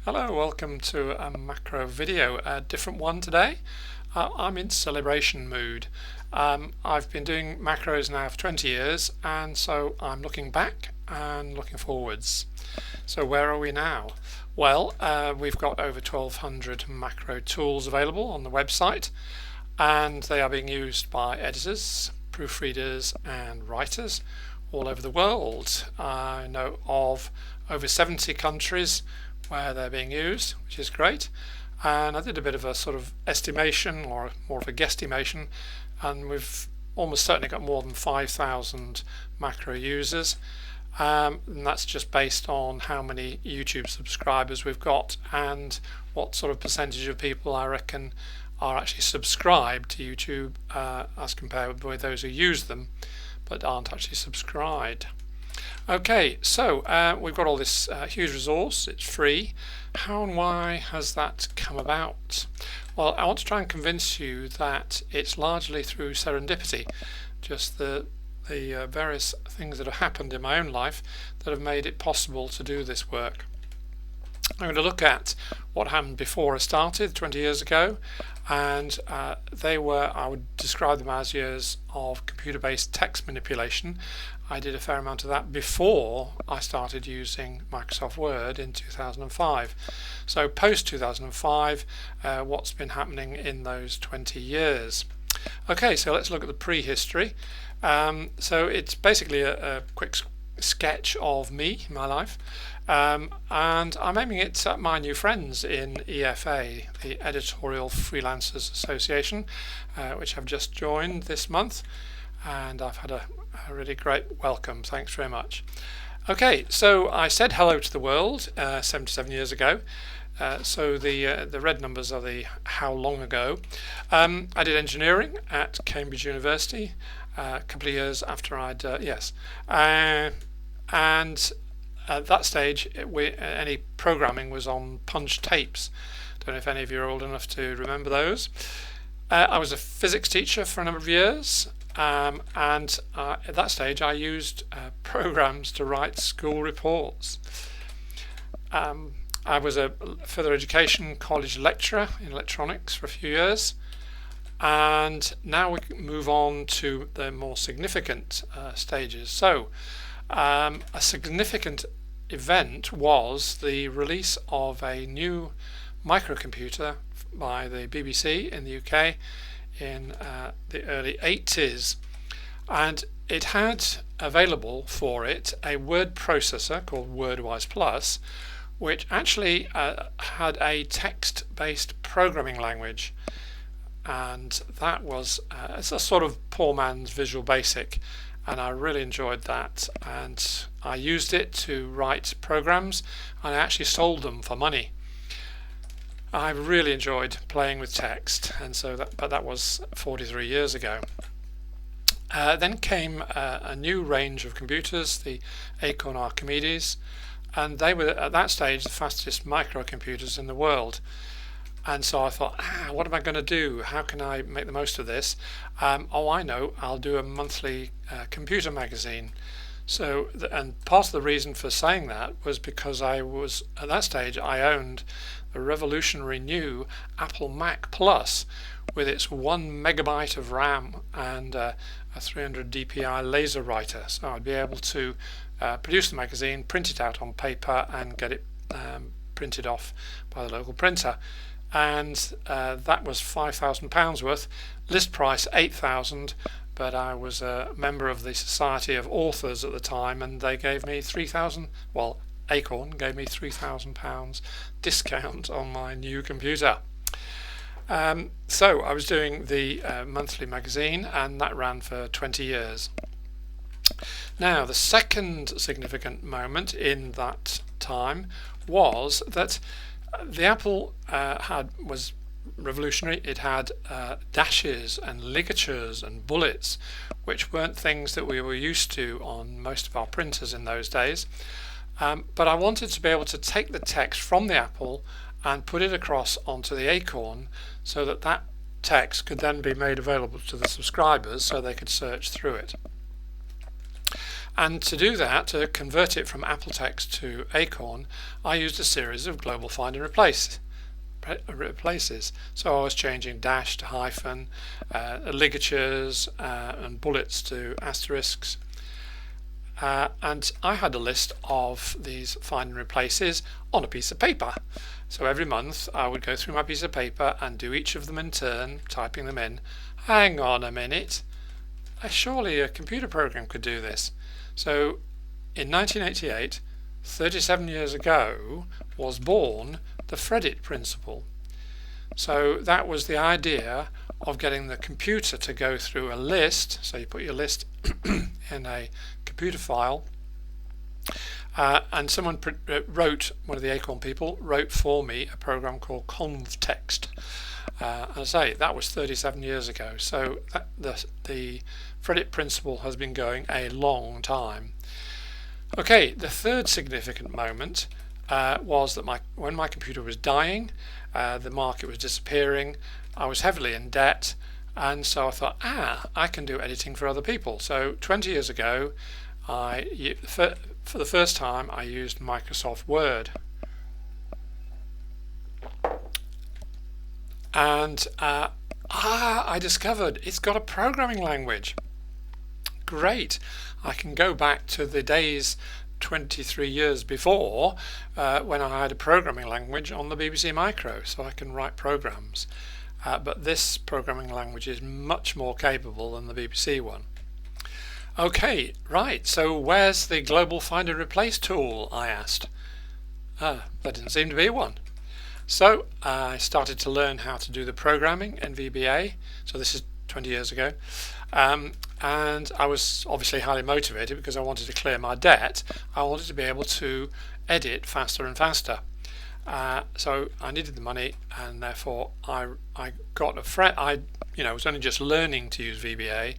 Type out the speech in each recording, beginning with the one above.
Hello, welcome to a macro video, a different one today. I'm in celebration mood. I've been doing macros now for 20 years, and so I'm looking back and looking forwards. So where are we now? Well, we've got over 1200 macro tools available on the website, and they are being used by editors, proofreaders and writers all over the world. I know of over 70 countries where they're being used, which is great. And I did a bit of a sort of estimation, or more of a guesstimation, and we've almost certainly got more than 5,000 macro users. And that's just based on how many YouTube subscribers we've got and what sort of percentage of people I reckon are actually subscribed to YouTube as compared with those who use them but aren't actually subscribed. Okay, so we've got all this huge resource, it's free. How and why has that come about? Well, I want to try and convince you that it's largely through serendipity, just the various things that have happened in my own life that have made it possible to do this work. I'm going to look at what happened before I started 20 years ago, and I would describe them as years of computer-based text manipulation. I did a fair amount of that before I started using Microsoft Word in 2005. So post 2005, what's been happening in those 20 years? Okay, so let's look at the prehistory. So it's basically a quick sketch of me, my life, and I'm aiming it at my new friends in EFA, the Editorial Freelancers Association, which I've just joined this month, and I've had a really great welcome. Thanks very much. Okay, so I said hello to the world 77 years ago. So the red numbers are the how long ago. I did engineering at Cambridge University a couple of years after I'd and at that stage any programming was on punch tapes. Don't know if any of you are old enough to remember those. I was a physics teacher for a number of years, and at that stage I used programs to write school reports. I was a further education college lecturer in electronics for a few years, and now we move on to the more significant stages. So a significant event was the release of a new microcomputer by the BBC in the UK in the early 80s, and it had available for it a word processor called WordWise Plus, which actually had a text-based programming language, and that was it's a sort of poor man's Visual Basic, and I really enjoyed that, and I used it to write programs, and I actually sold them for money. I really enjoyed playing with text, and so that was 43 years ago. Then came a new range of computers, the Acorn Archimedes, and they were at that stage the fastest microcomputers in the world. And so I thought, what am I going to do? How can I make the most of this? I know, I'll do a monthly computer magazine. So, and part of the reason for saying that was because I was, at that stage, I owned the revolutionary new Apple Mac Plus with its 1 megabyte of RAM and a 300 dpi laser writer. So I'd be able to produce the magazine, print it out on paper, and get it printed off by the local printer. And that was £5,000 worth. List price £8,000, but I was a member of the Society of Authors at the time, and they gave me Acorn gave me £3,000 discount on my new computer. So I was doing the monthly magazine, and that ran for 20 years. Now, the second significant moment in that time was that the Apple was revolutionary. It had dashes and ligatures and bullets, which weren't things that we were used to on most of our printers in those days. But I wanted to be able to take the text from the Apple and put it across onto the Acorn so that that text could then be made available to the subscribers so they could search through it. And to do that, to convert it from AppleText to Acorn, I used a series of global find and replaces. So I was changing dash to hyphen, ligatures and bullets to asterisks. And I had a list of these find and replaces on a piece of paper. So every month I would go through my piece of paper and do each of them in turn, typing them in. Hang on a minute, surely a computer program could do this. So in 1988, 37 years ago, was born the Fredit principle. So that was the idea of getting the computer to go through a list. So you put your list in a computer file, and someone wrote, one of the Acorn people wrote for me a program called Convtext. As I say, that was 37 years ago. So the Fredit principle has been going a long time. Okay, the third significant moment was that when my computer was dying, the market was disappearing, I was heavily in debt, and so I thought, I can do editing for other people. So 20 years ago, for the first time, I used Microsoft Word. And I discovered it's got a programming language. Great. I can go back to the days 23 years before when I had a programming language on the BBC Micro, so I can write programs. But this programming language is much more capable than the BBC one. Okay, right, so where's the Global Find and Replace tool, I asked. There didn't seem to be one. So I started to learn how to do the programming in VBA, so this is 20 years ago. And I was obviously highly motivated because I wanted to clear my debt. I wanted to be able to edit faster and faster. So I needed the money, and therefore I got a friend. I was only just learning to use VBA,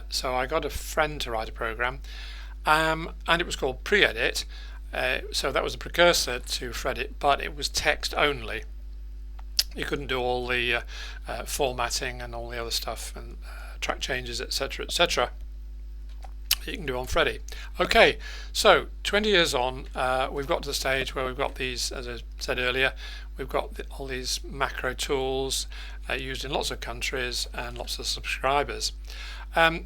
so I got a friend to write a program, and it was called Pre-Edit. So that was a precursor to Fredit, but it was text only. You couldn't do all the formatting and all the other stuff and track changes, etc., etc. You can do on Freddy. Okay, so 20 years on, we've got to the stage where we've got these, as I said earlier, we've got all these macro tools used in lots of countries and lots of subscribers.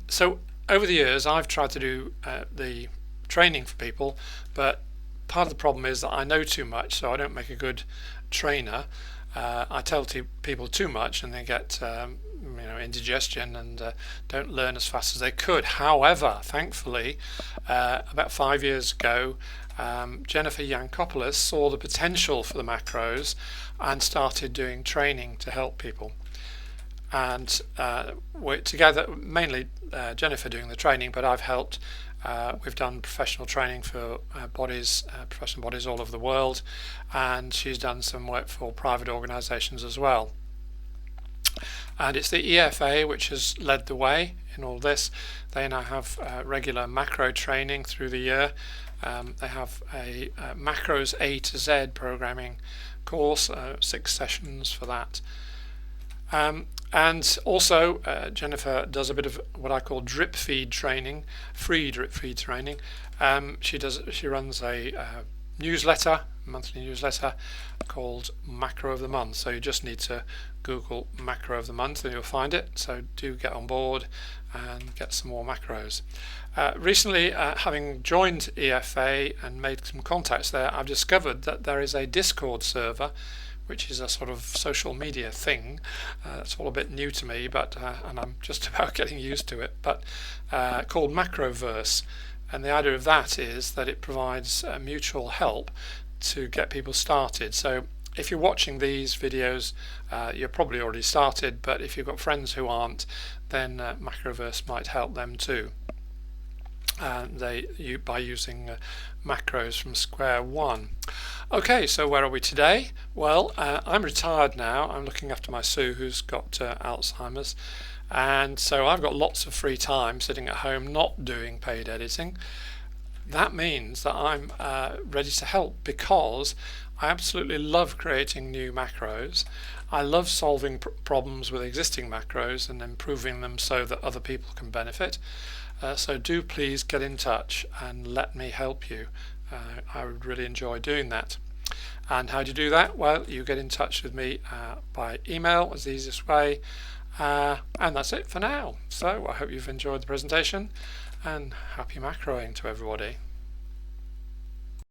So over the years, I've tried to do the training for people, but part of the problem is that I know too much, so I don't make a good trainer. I tell people too much, and they get indigestion and don't learn as fast as they could. However, thankfully, about 5 years ago, Jennifer Yankopoulos saw the potential for the macros and started doing training to help people. And we're together, mainly Jennifer doing the training, but I've helped. We've done professional training for professional bodies all over the world, and she's done some work for private organisations as well. And it's the EFA which has led the way in all this. They now have regular macro training through the year. They have a macros A to Z programming course, 6 sessions for that. And also Jennifer does a bit of what I call drip feed training, free drip feed training. She runs a newsletter, monthly newsletter called Macro of the Month. So you just need to Google Macro of the Month and you'll find it. So do get on board and get some more macros. Recently, having joined EFA and made some contacts there, I've discovered that there is a Discord server, which is a sort of social media thing. It's all a bit new to me, but and I'm just about getting used to it, but called Macroverse. And the idea of that is that it provides mutual help to get people started. So if you're watching these videos, you're probably already started, but if you've got friends who aren't, then Macroverse might help them too. By using macros from square one. Okay, so where are we today? Well, I'm retired now. I'm looking after my Sue, who's got Alzheimer's, and so I've got lots of free time sitting at home not doing paid editing. That means that I'm ready to help, because I absolutely love creating new macros. I love solving problems with existing macros and improving them so that other people can benefit. So do please get in touch and let me help you. I would really enjoy doing that. And how do you do that? Well, you get in touch with me by email as the easiest way, and that's it for now. So I hope you've enjoyed the presentation, and happy macroing to everybody.